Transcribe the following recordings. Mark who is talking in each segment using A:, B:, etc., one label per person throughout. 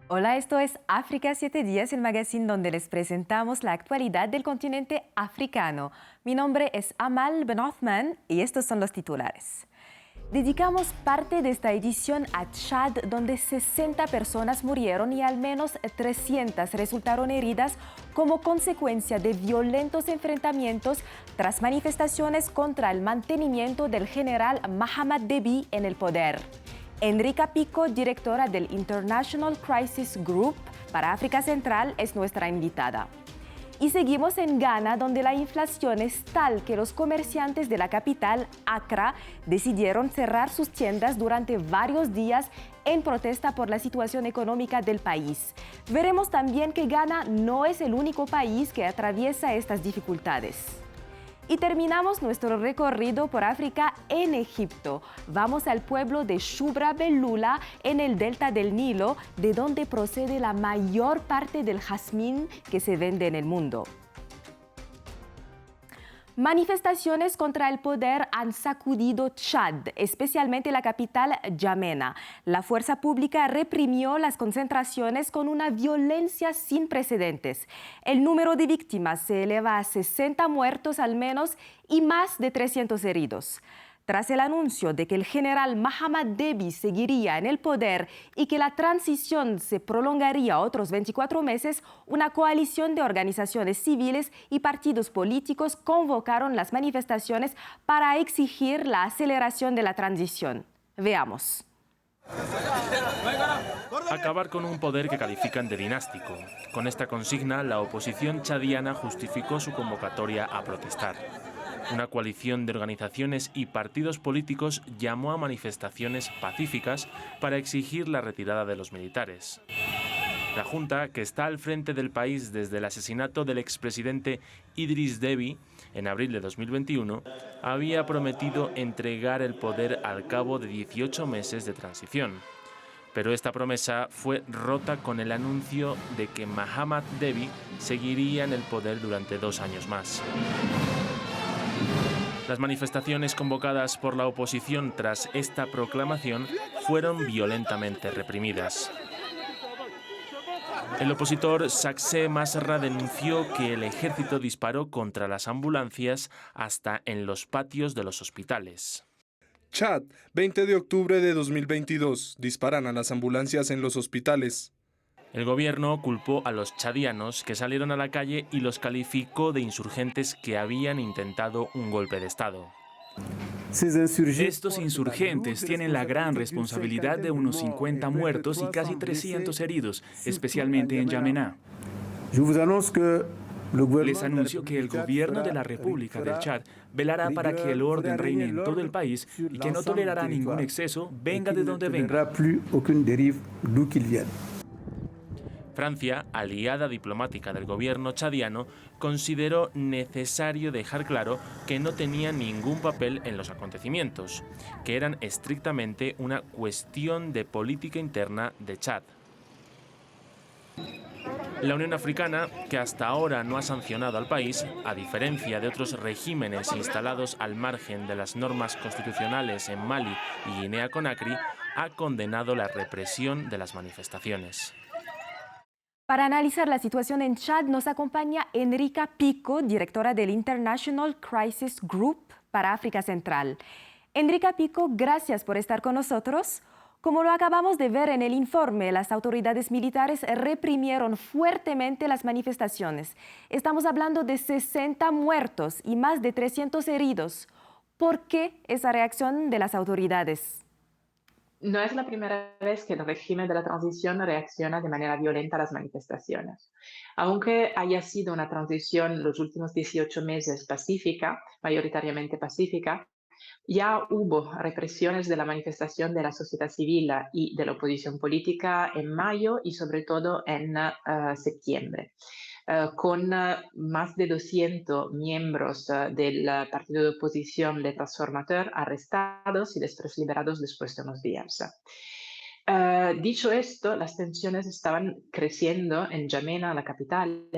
A: Hola, esto es África 7 días, el magazine donde les presentamos la actualidad del continente africano. Mi nombre es Amal Ben Othman y estos son los titulares. Dedicamos parte de esta edición a Chad, donde 60 personas murieron y al menos 300 resultaron heridas como consecuencia de violentos enfrentamientos tras manifestaciones contra el mantenimiento del general Mahamat Deby en el poder. Enrica Pico, directora del International Crisis Group para África Central, es nuestra invitada. Y seguimos en Ghana, donde la inflación es tal que los comerciantes de la capital, Accra, decidieron cerrar sus tiendas durante varios días en protesta por la situación económica del país. Veremos también que Ghana no es el único país que atraviesa estas dificultades. Y terminamos nuestro recorrido por África en Egipto. Vamos al pueblo de Shubra Belula, en el delta del Nilo, de donde procede la mayor parte del jazmín que se vende en el mundo. Manifestaciones contra el poder han sacudido Chad, especialmente la capital, N'Djamena. La fuerza pública reprimió las concentraciones con una violencia sin precedentes. El número de víctimas se eleva a 60 muertos al menos y más de 300 heridos. Tras el anuncio de que el general Mahamat Deby seguiría en el poder y que la transición se prolongaría otros 24 meses, una coalición de organizaciones civiles y partidos políticos convocaron las manifestaciones para exigir la aceleración de la transición. Veamos.
B: Acabar con un poder que califican de dinástico. Con esta consigna, la oposición chadiana justificó su convocatoria a protestar. Una coalición de organizaciones y partidos políticos llamó a manifestaciones pacíficas para exigir la retirada de los militares. La Junta, que está al frente del país desde el asesinato del expresidente Idris Deby en abril de 2021, había prometido entregar el poder al cabo de 18 meses de transición. Pero esta promesa fue rota con el anuncio de que Mahamat Deby seguiría en el poder durante 2 años más. Las manifestaciones convocadas por la oposición tras esta proclamación fueron violentamente reprimidas. El opositor Saksé Masra denunció que el ejército disparó contra las ambulancias hasta en los patios de los hospitales.
C: Chad, 20 de octubre de 2022. Disparan a las ambulancias en los hospitales.
B: El gobierno culpó a los chadianos que salieron a la calle y los calificó de insurgentes que habían intentado un golpe de Estado.
D: Estos insurgentes tienen la gran responsabilidad de unos 50 muertos y casi 300 heridos, especialmente en N'Djamena. Les anuncio que el gobierno de la República del Chad velará para que el orden reine en todo el país y que no tolerará ningún exceso, venga de donde venga.
B: Francia, aliada diplomática del gobierno chadiano, consideró necesario dejar claro que no tenía ningún papel en los acontecimientos, que eran estrictamente una cuestión de política interna de Chad. La Unión Africana, que hasta ahora no ha sancionado al país, a diferencia de otros regímenes instalados al margen de las normas constitucionales en Mali y Guinea-Conakry, ha condenado la represión de las manifestaciones.
A: Para analizar la situación en Chad nos acompaña Enrica Pico, directora del International Crisis Group para África Central. Enrica Pico, gracias por estar con nosotros. Como lo acabamos de ver en el informe, las autoridades militares reprimieron fuertemente las manifestaciones. Estamos hablando de 60 muertos y más de 300 heridos. ¿Por qué esa reacción de las autoridades?
E: No es la primera vez que el régimen de la transición reacciona de manera violenta a las manifestaciones. Aunque haya sido una transición los últimos 18 meses pacífica, mayoritariamente pacífica, ya hubo represiones de la manifestación de la sociedad civil y de la oposición política en mayo y sobre todo en septiembre. Con más de 200 miembros del partido de oposición Le Transformateur arrestados y después liberados después de unos días. Dicho esto, las tensiones estaban creciendo en N'Djamena, la capital,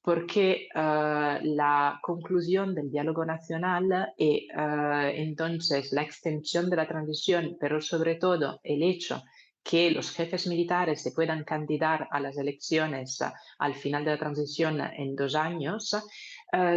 E: porque la conclusión del diálogo nacional y entonces la extensión de la transición, pero sobre todo el hecho que los jefes militares se puedan candidatar a las elecciones al final de la transición en 2 años,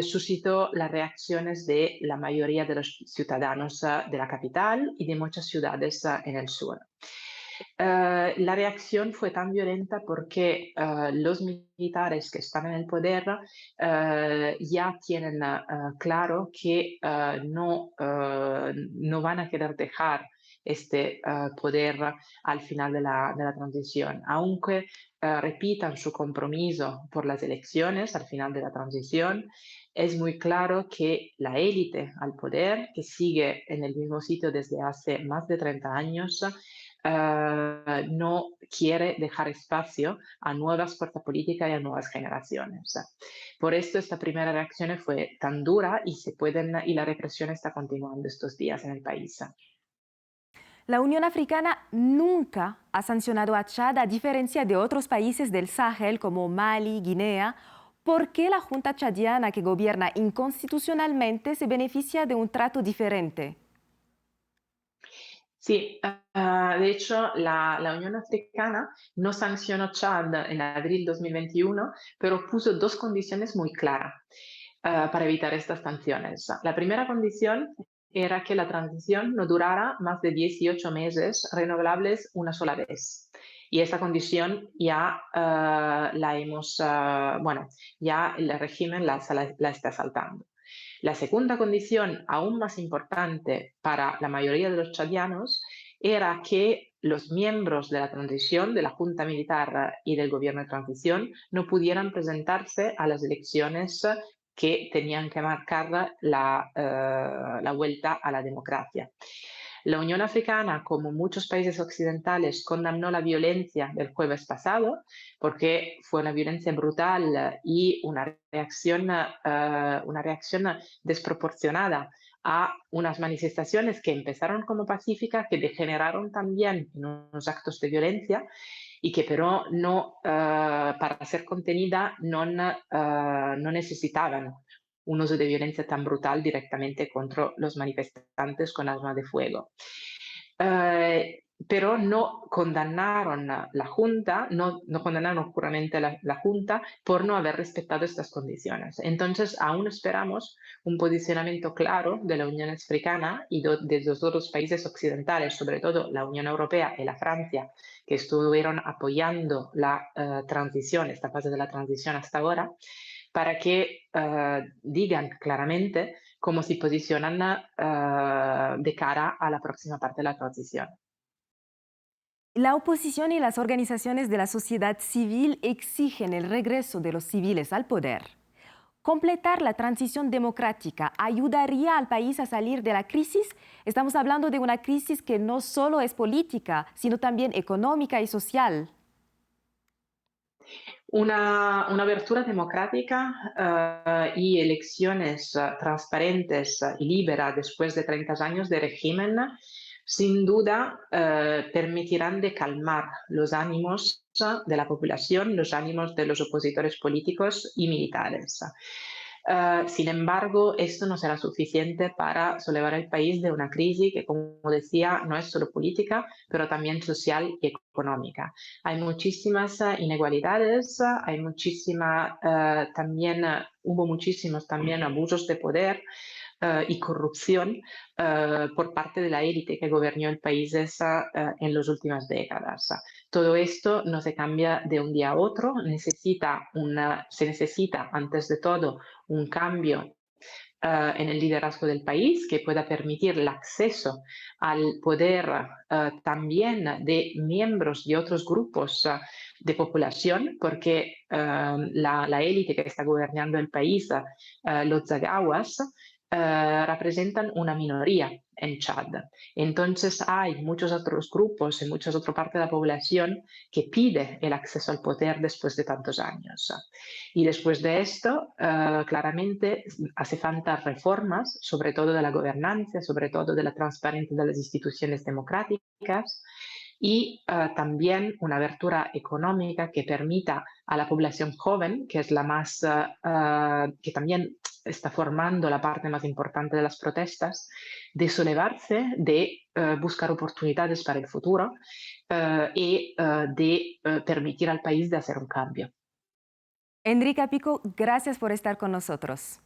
E: suscitó las reacciones de la mayoría de los ciudadanos de la capital y de muchas ciudades en el sur. La reacción fue tan violenta porque los militares que están en el poder ya tienen claro que no van a querer dejar este poder al final de la transición, aunque repitan su compromiso por las elecciones al final de la transición. Es muy claro que la élite al poder, que sigue en el mismo sitio desde hace más de 30 años, no quiere dejar espacio a nuevas fuerzas políticas y a nuevas generaciones. Por esto esta primera reacción fue tan dura y la represión está continuando estos días en el país.
A: La Unión Africana nunca ha sancionado a Chad, a diferencia de otros países del Sahel como Mali, Guinea. ¿Por qué la Junta chadiana que gobierna inconstitucionalmente se beneficia de un trato diferente?
E: Sí, de hecho la Unión Africana no sancionó Chad en abril 2021, pero puso dos condiciones muy claras para evitar estas sanciones. La primera condición era que la transición no durara más de 18 meses renovables una sola vez. Y esa condición ya ya el régimen la está saltando. La segunda condición, aún más importante para la mayoría de los chadianos, era que los miembros de la transición, de la Junta Militar y del gobierno de transición, no pudieran presentarse a las elecciones que tenían que marcar la vuelta a la democracia. La Unión Africana, como muchos países occidentales, condenó la violencia del jueves pasado porque fue una violencia brutal y una reacción desproporcionada a unas manifestaciones que empezaron como pacíficas, que degeneraron también en unos actos de violencia y que pero no, para ser contenida no necesitaban un uso de violencia tan brutal directamente contra los manifestantes con armas de fuego. Pero no condenaron la Junta, no condenaron puramente la Junta por no haber respetado estas condiciones. Entonces, aún esperamos un posicionamiento claro de la Unión Africana y de los otros países occidentales, sobre todo la Unión Europea y la Francia, que estuvieron apoyando la transición, esta fase de la transición hasta ahora, para que digan claramente cómo se posicionan de cara a la próxima parte de la transición.
A: La oposición y las organizaciones de la sociedad civil exigen el regreso de los civiles al poder. ¿Completar la transición democrática ayudaría al país a salir de la crisis? Estamos hablando de una crisis que no solo es política, sino también económica y social.
E: Una apertura democrática y elecciones transparentes y libres después de 30 años de régimen, sin duda permitirán de calmar los ánimos de la población, los ánimos de los opositores políticos y militares. Sin embargo, esto no será suficiente para salvar el país de una crisis que, como decía, no es solo política, pero también social y económica. Hay muchísimas inequalidades, hubo muchísimos también abusos de poder y corrupción por parte de la élite que gobernó el país en las últimas décadas. Todo esto no se cambia de un día a otro, se necesita antes de todo un cambio en el liderazgo del país que pueda permitir el acceso al poder también de miembros de otros grupos de población, porque la élite que está gobernando el país, los zagawas, representan una minoría en Chad. Entonces hay muchos otros grupos y muchas otras partes de la población que pide el acceso al poder después de tantos años. Y después de esto, claramente hace falta reformas, sobre todo de la gobernanza, sobre todo de la transparencia de las instituciones democráticas y también una apertura económica que permita a la población joven, que es la más, que también está formando la parte más importante de las protestas, de solevarse, de buscar oportunidades para el futuro y de permitir al país de hacer un cambio.
A: Enrique Pico, gracias por estar con nosotros.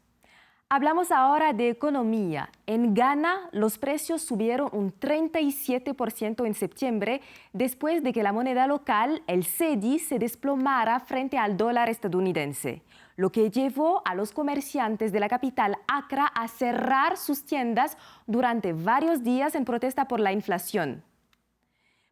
A: Hablamos ahora de economía. En Ghana, los precios subieron un 37% en septiembre después de que la moneda local, el cedi, se desplomara frente al dólar estadounidense, lo que llevó a los comerciantes de la capital, Accra, a cerrar sus tiendas durante varios días en protesta por la inflación.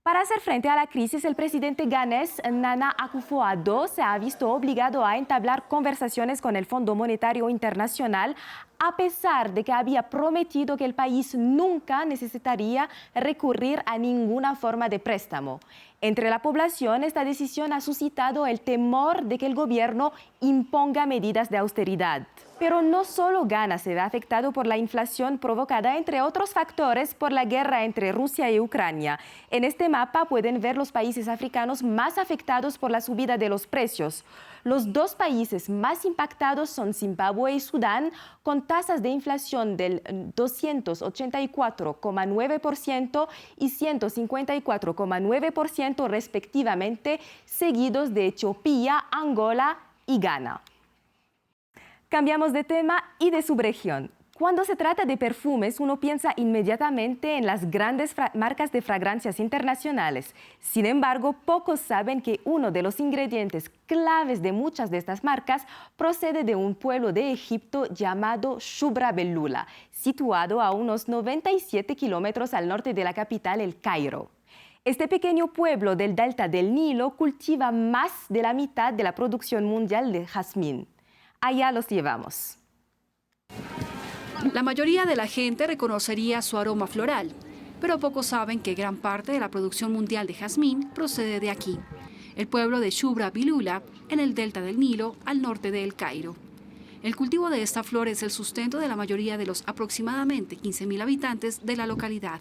A: Para hacer frente a la crisis, el presidente ghanés Nana Akufo-Addo se ha visto obligado a entablar conversaciones con el Fondo Monetario Internacional, a pesar de que había prometido que el país nunca necesitaría recurrir a ninguna forma de préstamo. Entre la población, esta decisión ha suscitado el temor de que el gobierno imponga medidas de austeridad. Pero no solo Ghana se ve afectado por la inflación provocada, entre otros factores, por la guerra entre Rusia y Ucrania. En este mapa pueden ver los países africanos más afectados por la subida de los precios. Los dos países más impactados son Zimbabue y Sudán, con tasas de inflación del 284,9% y 154,9% respectivamente, seguidos de Etiopía, Angola y Ghana. Cambiamos de tema y de subregión. Cuando se trata de perfumes, uno piensa inmediatamente en las grandes marcas de fragancias internacionales. Sin embargo, pocos saben que uno de los ingredientes claves de muchas de estas marcas procede de un pueblo de Egipto llamado Shubra Belula, situado a unos 97 kilómetros al norte de la capital, El Cairo. Este pequeño pueblo del delta del Nilo cultiva más de la mitad de la producción mundial de jazmín. Allá los llevamos.
F: La mayoría de la gente reconocería su aroma floral, pero pocos saben que gran parte de la producción mundial de jazmín procede de aquí, el pueblo de Shubra Belula, en el delta del Nilo, al norte de El Cairo. El cultivo de esta flor es el sustento de la mayoría de los aproximadamente 15.000 habitantes de la localidad.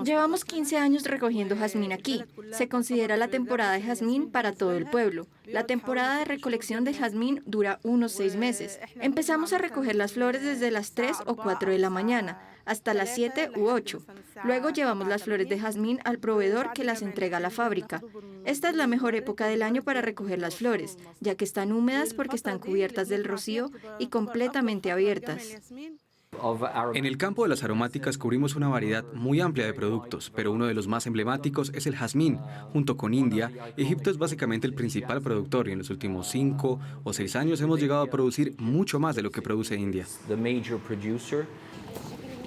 G: Llevamos 15 años recogiendo jazmín aquí. Se considera la temporada de jazmín para todo el pueblo. La temporada de recolección de jazmín dura unos 6 meses. Empezamos a recoger las flores desde las 3 o 4 de la mañana hasta las 7 u 8. Luego llevamos las flores de jazmín al proveedor que las entrega a la fábrica. Esta es la mejor época del año para recoger las flores, ya que están húmedas porque están cubiertas del rocío y completamente abiertas.
H: En el campo de las aromáticas cubrimos una variedad muy amplia de productos, pero uno de los más emblemáticos es el jazmín. Junto con India, Egipto es básicamente el principal productor y en los últimos 5 o 6 años hemos llegado a producir mucho más de lo que produce India.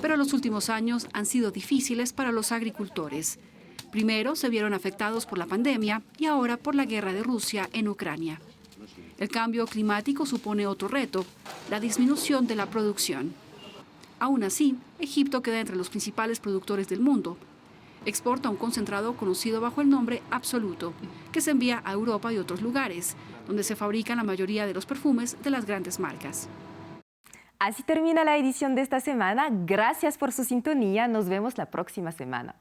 F: Pero los últimos años han sido difíciles para los agricultores. Primero se vieron afectados por la pandemia y ahora por la guerra de Rusia en Ucrania. El cambio climático supone otro reto, la disminución de la producción. Aún así, Egipto queda entre los principales productores del mundo. Exporta un concentrado conocido bajo el nombre Absoluto, que se envía a Europa y otros lugares, donde se fabrican la mayoría de los perfumes de las grandes marcas.
A: Así termina la edición de esta semana. Gracias por su sintonía. Nos vemos la próxima semana.